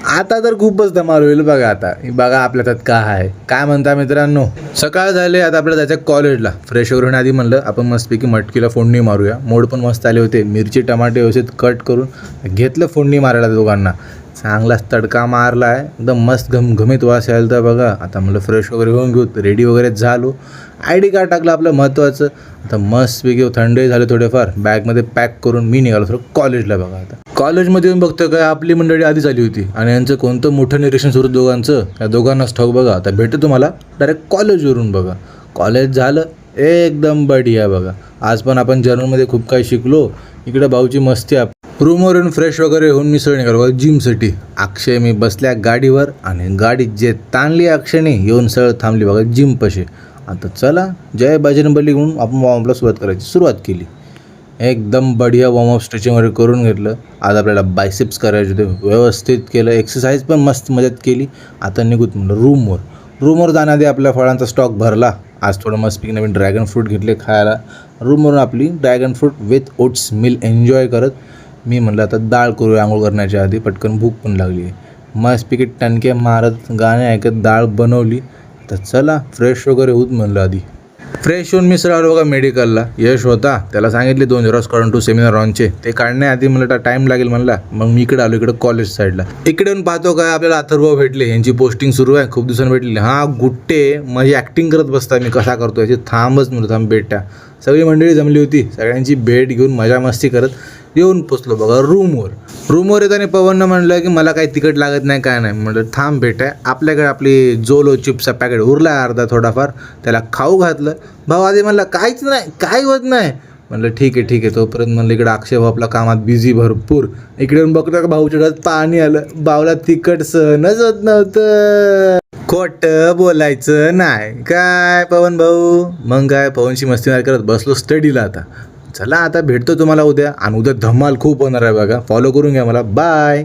आता तर खूपच धमाल होईल बघा. आता बघा आपल्या त्यात काय आहे. काय म्हणता मित्रांनो, सकाळ झाले. आता आपल्याला जायचं कॉलेजला. फ्रेश वगैरे आधी म्हणलं आपण मस्तपैकी मटकीला फोडणी मारूया. मोड पण मस्त आले होते. मिरची टमाटे व्यवस्थित कट करून घेतलं फोडणी मारायला दोघांना. चांगलाच तडका मारला आहे. एकदम मस्त घमघमीत वास यायला तर बघा. आता म्हणलं फ्रेश वगैरे होऊन घेऊ. रेडी वगैरे झालो. ID कार्ड टाकलं आपलं महत्त्वाचं. आता मस्तपैकी थंडही झाले थोडेफार. बॅगमध्ये पॅक करून मी निघालो थोडं कॉलेजला बघा. आता कॉलेजमध्ये येऊन बघतो काय आपली मंडळी आधीच आली होती आणि यांचं कोणतं मोठं निरीक्षण सुरू दोघांचं. या दोघांनाच ठाऊक बघा. आता भेटतो तुम्हाला डायरेक्ट कॉलेजवरून बघा. कॉलेज झालं एकदम बढिया बघा. आज पण आपण जर्नलमध्ये खूप काही शिकलो. इकडे भाऊची मस्ती. रूमवर येऊन फ्रेश वगैरे होऊन मी सगळं निघालो जिमसाठी. अक्षय मी बसल्या गाडीवर आणि गाडीत जे ताणली अक्षयने येऊन सगळं थांबली बघा जिमपाशी. आता चला जय बजरंगबली म्हणून आपण वॉर्मअपला सुरुवात केली. एकदम बढिया वॉर्मअप स्ट्रेचिंग वगैरे करून घेतलं. आज आपल्याला बायसेप्स करायचे होते. व्यवस्थित केलं. एक्सरसाइज पण मस्त मजेत केली. आता निघूत म्हणलं रूमवर जाण्याआधी आपल्या फळांचा स्टॉक भरला. आज थोडं मस्तपैकी नवीन ड्रॅगन फ्रूट घेतले खायला. रूमवरून आपली dragon fruit with oats mill enjoy करत मी म्हणलं आता डाळ करूया आंघोळ करण्याच्या आधी. पटकन भूक पण लागली आहे. मस्तपैकी टणके मारत गाणे ऐकत डाळ बनवली. तर चला फ्रेश वगैरे होत म्हणलं आधी. फ्रेश होऊन मी आलो बघा मेडिकलला. यश होता. त्याला सांगितले 2 झेरॉक्स काढून टू सेमिनार ऑनचे. ते काढण्याआधी म्हणलं टाईम लागेल म्हणला. मग मी इकडे आलो इकडे कॉलेज साईडला. इकडे येऊन पाहतो काय आपल्याला अथर्व भेटले. यांची पोस्टिंग सुरू आहे. खूप दिवसांनी भेटली. गुट्टे माझी ॲक्टिंग करत बसता मी कसा करतो याची. थांबच म्हणतो थांब बेटा. सगळी मंडळी जमली होती. सगळ्यांची भेट घेऊन मजा मस्ती करत येऊन पोचलो बघा रूमवर येताना पवननं म्हणलं की मला काही तिखट लागत नाही काय नाही. म्हटलं थांब बेटा. आपल्याकडे आपली जोलो चिप्सचा पॅकेट उरला अर्धा थोडाफार. त्याला खाऊ घातलं. भाऊ आधी म्हणला काहीच नाही काही होत नाही. म्हणलं ठीक आहे. तोपर्यंत म्हणलं इकडे अक्षय भाऊ आपला कामात बिझी भरपूर. इकडे येऊन बघतो का भाऊच्या डोळ्यात पाणी आलं. भाऊला तिखट सहनच होत नव्हतं. खोटं बोलायचं नाही काय पवन भाऊ. मग काय पवनशी मस्ती नाही करत बसलो स्टडीला. आता चला आता भेटतो तुम्हाला उद्या. आणि उद्या धमाल खूप होणार आहे बघा. फॉलो करून घ्या मला. बाय.